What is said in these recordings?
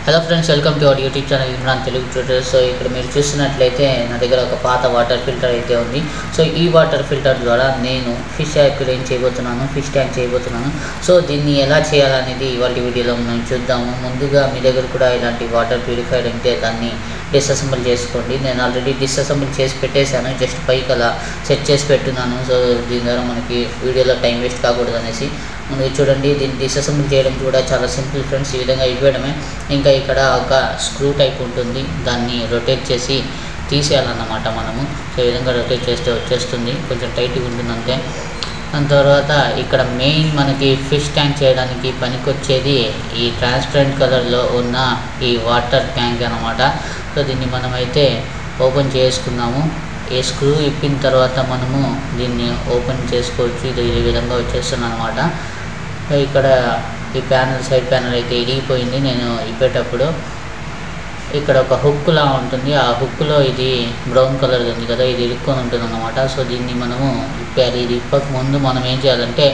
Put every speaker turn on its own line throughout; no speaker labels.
Hello friends, welcome to our YouTube channel Imran Telugu tutorial. So ఇక్కడ మీరు చూస్తున్నట్లయితే నా దగ్గర ఒక పాత వాటర్ ఫిల్టర్ అయితే ఉంది. సో ఈ వాటర్ ఫిల్టర్ ద్వారా నేను ఫిష్ యాక్వేరియం చేయబోతున్నాను, ఫిష్ ట్యాంక్ చేయబోతున్నాను. సో దీన్ని ఎలా చేయాలనేది ఇవాళ వీడియోలో మనం చూద్దాము. ముందుగా మీ దగ్గర కూడా ఇలాంటి వాటర్ ప్యూరిఫైర్ ఉంటే దాన్ని డిస్అసెంబుల్ చేసుకోండి. నేను ఆల్రెడీ డిస్అసెంబుల్ చేసి పెట్టేశాను, జస్ట్ పైకి అలా సెట్ చేసి పెట్టున్నాను. సో దీని ద్వారా మనకి వీడియోలో టైం వేస్ట్ కాకూడదు అనేసి ముందుగా చూడండి. దీన్ని డిస్అసెంబుల్ చేయడం కూడా చాలా సింపుల్ ఫ్రెండ్స్. ఈ విధంగా ఇవ్వడమే. ఇంకా ఇక్కడ ఒక స్క్రూ టైప్ ఉంటుంది, దాన్ని రొటేట్ చేసి తీసేయాలన్నమాట మనము. సో ఈ విధంగా రొటేట్ చేస్తే వచ్చేస్తుంది, కొంచెం టైట్గా ఉంటుంది అంతే. దాని తర్వాత ఇక్కడ మెయిన్ మనకి ఫిష్ ట్యాంక్ చేయడానికి పనికొచ్చేది ఈ ట్రాన్స్పరెంట్ కలర్లో ఉన్న ఈ వాటర్ ట్యాంక్ అన్నమాట. సో దీన్ని మనమైతే ఓపెన్ చేసుకున్నాము. ఈ స్క్రూ ఇప్పిన తర్వాత మనము దీన్ని ఓపెన్ చేసుకోవచ్చు. ఇది ఈ విధంగా వచ్చేస్తుంది అనమాట. ఇక్కడ ఈ ప్యానల్, సైడ్ ప్యానల్ అయితే ఇరిగిపోయింది నేను ఇప్పేటప్పుడు. ఇక్కడ ఒక హుక్లా ఉంటుంది, ఆ హుక్లో ఇది బ్రౌన్ కలర్ ఉంది కదా, ఇది ఇరుక్కొని ఉంటుంది అన్నమాట. సో దీన్ని మనము ఇప్పాలి. ఇది ఇప్పక ముందు మనం ఏం చేయాలంటే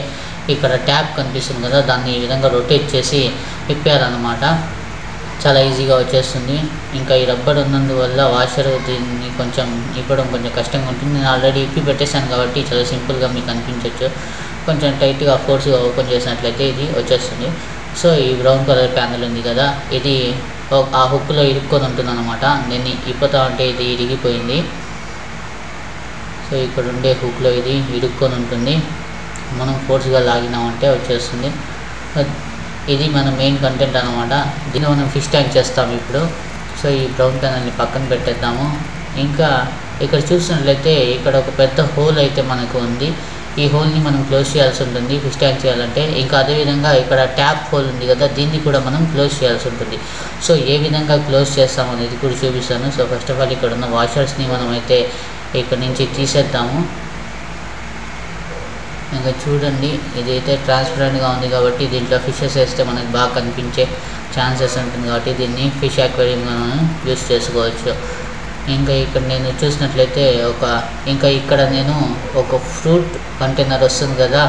ఇక్కడ ట్యాప్ కనిపిస్తుంది కదా, దాన్ని ఈ విధంగా రొటేట్ చేసి ఇప్పారనమాట. చాలా ఈజీగా వచ్చేస్తుంది. ఇంకా ఈ రబ్బర్ ఉన్నందువల్ల వాషర్ దీన్ని కొంచెం ఇప్పడం కొంచెం కష్టంగా ఉంటుంది. నేను ఆల్రెడీ ఇప్పి పెట్టేశాను కాబట్టి చాలా సింపుల్గా మీకు అనిపించవచ్చు. కొంచెం టైట్గా ఫోర్స్గా ఓపెన్ చేసినట్లయితే ఇది వచ్చేస్తుంది. సో ఈ బ్రౌన్ కలర్ ప్యానల్ ఉంది కదా, ఇది ఆ హుక్లో ఇరుక్కొని ఉంటుంది అనమాట. నేను ఇప్పుతా ఉంటే ఇది ఇరిగిపోయింది. సో ఇక్కడ ఉండే హుక్లో ఇది ఇరుక్కొని ఉంటుంది, మనం ఫోర్స్గా లాగినామంటే వచ్చేస్తుంది. ఇది మన మెయిన్ కంటెంట్ అనమాట. దీన్ని మనం ఫిష్ ట్యాంక్ చేస్తాము ఇప్పుడు. సో ఈ బ్రౌన్ ప్యానల్ని పక్కన పెట్టేద్దాము. ఇంకా ఇక్కడ చూసినట్లయితే ఇక్కడ ఒక పెద్ద హోల్ అయితే మనకు ఉంది. ఈ హోల్ని మనం క్లోజ్ చేయాల్సి ఉంటుంది ఫిష్ ట్యాంక్ చేయాలంటే. ఇంకా అదేవిధంగా ఇక్కడ ట్యాప్ హోల్ ఉంది కదా, దీన్ని కూడా మనం క్లోజ్ చేయాల్సి ఉంటుంది. సో ఏ విధంగా క్లోజ్ చేస్తాము అనేది కూడా చూపిస్తాను. సో ఫస్ట్ ఆఫ్ ఆల్ ఇక్కడ ఉన్న వాషర్స్ని మనం అయితే ఇక్కడ నుంచి తీసేద్దాము. ఇంకా చూడండి, ఇదైతే ట్రాన్స్పరెంట్గా ఉంది కాబట్టి దీంట్లో ఫిషెస్ వేస్తే మనకు బాగా కనిపించే ఛాన్సెస్ ఉంటుంది కాబట్టి దీన్ని ఫిష్ యాక్వేరియంగా మనం యూస్ చేసుకోవచ్చు. ఇంకా ఇక్కడ నేను చూసినట్లయితే ఇంకా ఇక్కడ నేను ఒక ఫ్రూట్ కంటైనర్ వస్తుంది కదా,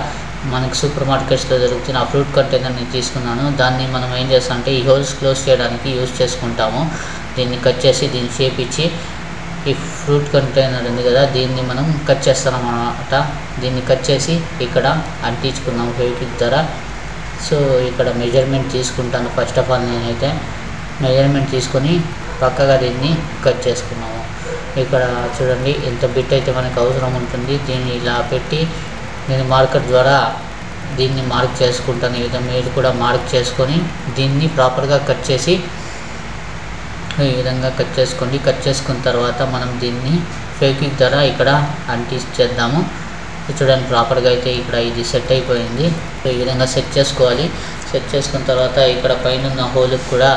మనకి సూపర్ మార్కెట్స్లో దొరుకుతున్న ఆ ఫ్రూట్ కంటైనర్ని తీసుకున్నాను. దాన్ని మనం ఏం చేస్తామంటే ఈ హోల్స్ క్లోజ్ చేయడానికి యూజ్ చేసుకుంటాము. దీన్ని కట్ చేసి దీన్ని షేప్ ఇచ్చి ఈ ఫ్రూట్ కంటైనర్ ఉంది కదా, దీన్ని మనం కట్ చేస్తాం అన్నమాట. దీన్ని కట్ చేసి ఇక్కడ అంటించుకున్నాము ఫెవిక్విక్ ద్వారా. సో ఇక్కడ మెజర్మెంట్ తీసుకుంటాను ఫస్ట్ ఆఫ్ ఆల్. నేనైతే మెజర్మెంట్ తీసుకొని పక్కగా దీన్ని కట్ చేసుకున్నాము. ఇక్కడ చూడండి ఎంత బిట్ అయితే మనకు అవసరం ఉంటుంది. దీన్ని ఇలా పెట్టి నేను మార్కర్ ద్వారా దీన్ని మార్క్ చేసుకుంటాను. ఈ విధంగా మీరు కూడా మార్క్ చేసుకొని దీన్ని ప్రాపర్గా కట్ చేసి ఈ విధంగా కట్ చేసుకోండి. కట్ చేసుకున్న తర్వాత మనం దీన్ని ఫెవిక్విక్ ద్వారా ఇక్కడ అంటించేద్దాము. చూడండి ప్రాపర్గా అయితే ఇక్కడ ఇది సెట్ అయిపోయింది. సో ఈ విధంగా సెట్ చేసుకోవాలి. సెట్ చేసుకున్న తర్వాత ఇక్కడ పైన ఉన్న హోల్కి కూడా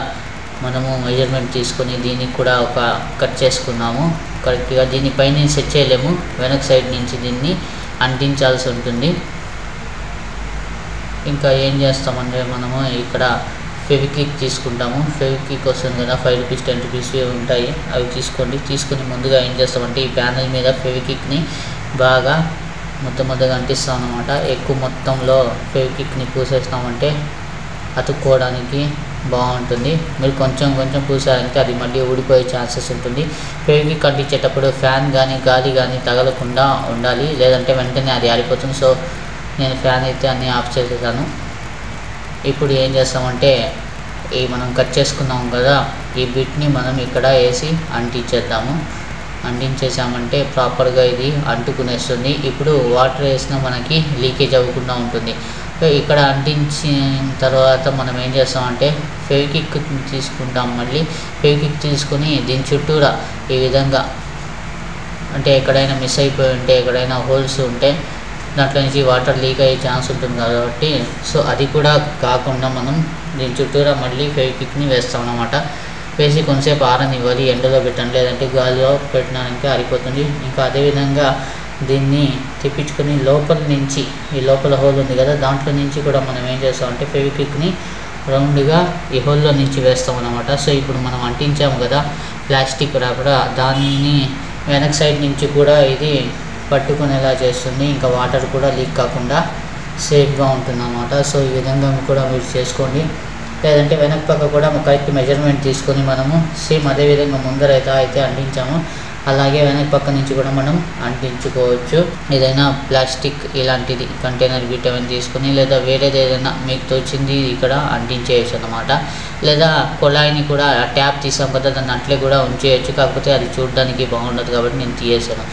మనము మెజర్మెంట్ తీసుకొని దీనికి కూడా ఒక కట్ చేసుకున్నాము కరెక్ట్గా. దీనిపైన సెట్ చేయలేము, వెనక సైడ్ నుంచి దీన్ని అంటించాల్సి ఉంటుంది. ఇంకా ఏం చేస్తామంటే మనము ఇక్కడ ఫెవిక్విక్ తీసుకుంటాము. ఫెవిక్విక్ వస్తుంది కదా, 5 రూపీస్ 10 రూపీస్ ఉంటాయి, అవి తీసుకోండి. తీసుకుని ముందుగా ఏం చేస్తామంటే ఈ ప్యానల్ మీద ఫెవిక్విక్ని బాగా ముద్దగా అంటిస్తాం అన్నమాట. ఎక్కువ మొత్తంలో ఫెవిక్విక్ని పూసేస్తామంటే అతుక్కోవడానికి బాగుంటుంది. మీరు కొంచెం పూసారంటే అది మళ్ళీ ఊడిపోయే ఛాన్సెస్ ఉంటుంది. ఫెవిక్విక్ అంటించేటప్పుడు ఫ్యాన్ కానీ గాలి కానీ తగలకుండా ఉండాలి, లేదంటే వెంటనే అది ఆరిపోతుంది. సో నేను ఫ్యాన్ అయితే అన్నీ ఆఫ్ చేసేసాను. ఇప్పుడు ఏం చేస్తామంటే ఈ మనం కట్ చేసుకున్నాం కదా, ఈ బిట్ని మనం ఇక్కడ వేసి అంటించేద్దాము. అంటించేసామంటే ప్రాపర్గా ఇది అంటుకునేస్తుంది. ఇప్పుడు వాటర్ వేసినా మనకి లీకేజ్ అవ్వకుండా ఉంటుంది. సో ఇక్కడ అంటించిన తర్వాత మనం ఏం చేస్తామంటే ఫెవిక్విక్ తీసుకుంటాం. మళ్ళీ ఫెవిక్విక్ తీసుకుని దీని చుట్టూరా ఈ విధంగా, అంటే ఎక్కడైనా మిస్ అయిపోయి ఉంటే, ఎక్కడైనా హోల్స్ ఉంటే దాంట్లో నుంచి వాటర్ లీక్ అయ్యే ఛాన్స్ ఉంటుంది కాబట్టి, సో అది కూడా కాకుండా మనం దీని చుట్టూరా మళ్ళీ ఫెవిక్విక్ని వేస్తాం అన్నమాట. వేసి కొంతసేపు ఆరనివ్వాలి, ఎండలో పెట్టండి, లేదంటే గాలిలో పెట్టడానికి ఆరిపోతుంది. ఇంకా అదేవిధంగా దీన్ని తెప్పించుకొని లోపల నుంచి, ఈ లోపల హోల్ ఉంది కదా, దాంట్లో నుంచి కూడా మనం ఏం చేస్తామంటే ఫెవిక్విక్ని రౌండ్గా ఈ హోల్లో నుంచి వేస్తాం అన్నమాట. సో ఇప్పుడు మనం అంటించాము కదా ప్లాస్టిక్ ర్యాపర్, దాన్ని వెనక సైడ్ నుంచి కూడా ఇది పట్టుకునేలా చేస్తుంది. ఇంకా వాటర్ కూడా లీక్ కాకుండా సేఫ్గా ఉంటుంది అన్నమాట. సో ఈ విధంగా కూడా మీరు చేసుకోండి. లేదంటే వెనక పక్క కూడా కరెక్ట్ మెజర్మెంట్ తీసుకొని మనము సేమ్ అదే విధంగా ముందరైతే అంటించాము అలాగే వెనక పక్క నుంచి కూడా మనం అంటించుకోవచ్చు. ఏదైనా ప్లాస్టిక్ ఇలాంటిది కంటైనర్ బిట్ తీసుకొని లేదా వేరేది ఏదైనా మీకు తోచింది ఇక్కడ అంటించేయచ్చు అన్నమాట. లేదా కొళాయిని కూడా ట్యాప్ తీసాం కదా దాన్ని అట్లే కూడా ఉంచేయచ్చు, కాకపోతే అది చూడడానికి బాగుండదు కాబట్టి నేను తీసేసాను.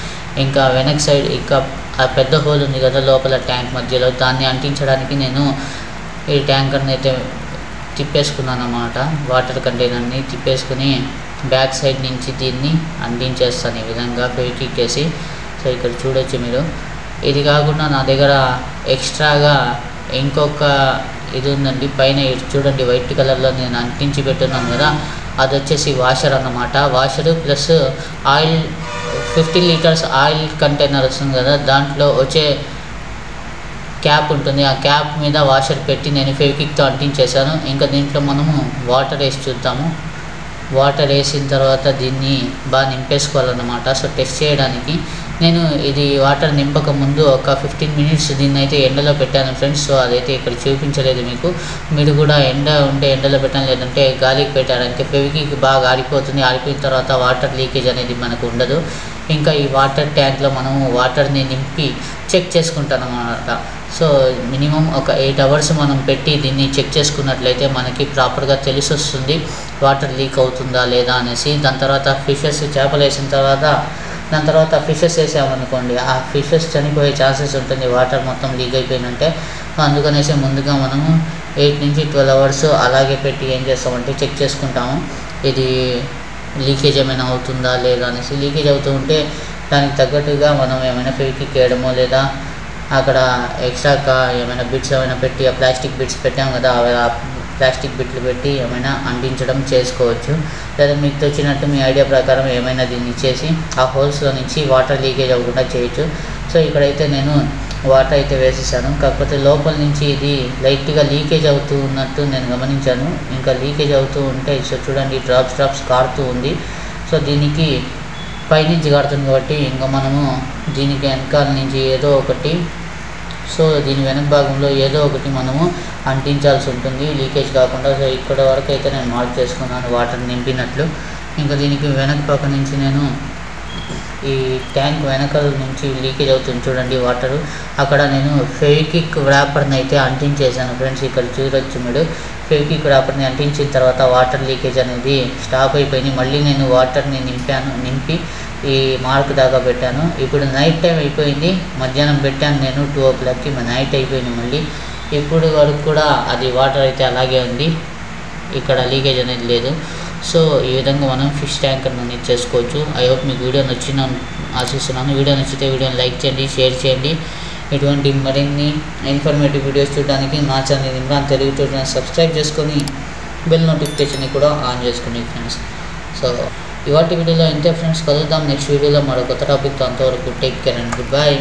ఇంకా వెనక్ సైడ్ ఇంకా ఆ పెద్ద హోల్ ఉంది కదా లోపల ట్యాంక్ మధ్యలో, దాన్ని అంటించడానికి నేను ఈ ట్యాంకర్ని అయితే తిప్పేసుకున్నాను అన్నమాట. వాటర్ కంటైనర్ని తిప్పేసుకుని బ్యాక్ సైడ్ నుంచి దీన్ని అంటించేస్తాను ఈ విధంగా ఫెవిక్విక్ వేసి. సో ఇక్కడ చూడొచ్చు మీరు. ఇది కాకుండా నా దగ్గర ఎక్స్ట్రాగా ఇంకొక ఇది ఉందండి, పైన చూడండి వైట్ కలర్లో నేను అంటించి పెట్టున్నాను కదా, అది వచ్చేసి వాషర్ అన్నమాట. Washer plus oil 15 litres oil container వస్తుంది కదా, దాంట్లో వచ్చే క్యాప్ ఉంటుంది. ఆ క్యాప్ మీద వాషర్ పెట్టి నేను ఫెవిక్విక్తో అంటించేసాను. ఇంకా దీంట్లో మనము వాటర్ వేసి చూద్దాము. వాటర్ వేసిన తర్వాత దీన్ని బాగా నింపేసుకోవాలన్నమాట. సో టెస్ట్ చేయడానికి నేను ఇది వాటర్ నింపక ముందు ఒక 15 మినిట్స్ దీన్ని అయితే ఎండలో పెట్టాను ఫ్రెండ్స్. సో అదైతే ఇక్కడ చూపించలేదు మీకు. మీరు కూడా ఎండ ఉంటే ఎండలో పెట్టాను, లేదంటే గాలికి పెట్టారంటే ఫెవిక్విక్ బాగా ఆరిపోతుంది. ఆరిపోయిన తర్వాత వాటర్ లీకేజ్ అనేది మనకు ఉండదు. ఇంకా ఈ వాటర్ ట్యాంక్లో మనము వాటర్ని నింపి చెక్ చేసుకుంటాం అన్నమాట. సో మినిమం ఒక 8 అవర్స్ మనం పెట్టి దీన్ని చెక్ చేసుకున్నట్లయితే మనకి ప్రాపర్గా తెలిసి వస్తుంది వాటర్ లీక్ అవుతుందా లేదా అనేసి. దాని తర్వాత చేపలు వేసిన తర్వాత దాని తర్వాత ఫిషెస్ వేసామనుకోండి, ఆ ఫిషెస్ చనిపోయే ఛాన్సెస్ ఉంటుంది వాటర్ మొత్తం లీక్ అయిపోయినంటే. అందుకనేసి ముందుగా మనము 8 నుంచి 12 అవర్స్ అలాగే పెట్టి ఏం చేస్తామంటే చెక్ చేసుకుంటాము ఇది లీకేజ్ ఏమైనా అవుతుందా లేదా అనేసి. లీకేజ్ అవుతూ ఉంటే దానికి తగ్గట్టుగా మనం ఏమైనా ఫెవిక్విక్ వేయడమో లేదా అక్కడ ఎక్స్ట్రా ఏమైనా బిట్స్ ఏమైనా పెట్టి ఆ ప్లాస్టిక్ బిట్స్ పెట్టాం కదా, ఆ ప్లాస్టిక్ బిట్లు పెట్టి ఏమైనా అంటించడం చేసుకోవచ్చు. లేదా మీకు వచ్చినట్టు మీ ఐడియా ప్రకారం ఏమైనా దీన్ని ఇచ్చేసి ఆ హోల్స్లో నుంచి వాటర్ లీకేజ్ అవ్వకుండా చేయొచ్చు. సో ఇక్కడైతే నేను వాటర్ అయితే వేసేసాను, కాకపోతే లోపల నుంచి ఇది లైట్గా లీకేజ్ అవుతూ ఉన్నట్టు నేను గమనించాను. ఇంకా లీకేజ్ అవుతూ ఉంటే సో చూడండి డ్రాప్స్ కారుతూ ఉంది. సో దీనికి పైనుంచి కారుతుంది కాబట్టి ఇంకా మనము దీనికి వెనకాల నుంచి ఏదో ఒకటి, సో దీని వెనక భాగంలో ఏదో ఒకటి మనము అంటించాల్సి ఉంటుంది లీకేజ్ కాకుండా. సో ఇక్కడ వరకు అయితే నేను మార్క్ చేసుకున్నాను వాటర్ నింపినట్లు. ఇంకా దీనికి వెనక పక్క నుంచి నేను ఈ ట్యాంక్ వెనకాల నుంచి లీకేజ్ అవుతుంది చూడండి వాటరు, అక్కడ నేను ఫెవిక్విక్ వ్రాపర్ని అయితే అంటించేసాను ఫ్రెండ్స్. ఇక్కడ చూడొచ్చు మీరు. ఫెవిక్విక్ వ్రాపర్ని అంటించిన తర్వాత వాటర్ లీకేజ్ అనేది స్టాప్ అయిపోయింది. మళ్ళీ నేను వాటర్ని నింపి ఈ మార్క్ దాకా పెట్టాను. ఇప్పుడు నైట్ టైం అయిపోయింది, మధ్యాహ్నం పెట్టాను నేను 2 o'clockకి, నైట్ అయిపోయింది మళ్ళీ. ఇప్పుడు వరకు కూడా అది వాటర్ అయితే అలాగే ఉంది, ఇక్కడ లీకేజ్ అనేది లేదు. సో ఈ విధంగా మనం ఫిష్ ట్యాంకర్ని అనేది చేసుకోవచ్చు. ఐ హోప్ మీకు వీడియో నచ్చిందని ఆశిస్తున్నాను. వీడియో నచ్చితే వీడియోని లైక్ చేయండి, షేర్ చేయండి. ఇటువంటి మరిన్ని ఇన్ఫర్మేటివ్ వీడియోస్ చూడడానికి నా channel Imran Telugu tutorial subscribe చేసుకొని బెల్ నోటిఫికేషన్ని కూడా ఆన్ చేసుకోండి ఫ్రెండ్స్. సో ఇవాటి వీడియోలో ఇంతే ఫ్రెండ్స్, కలుద్దాం నెక్స్ట్ వీడియోలో మరో కొత్త టాపిక్తో. అంతవరకు take care and good bye.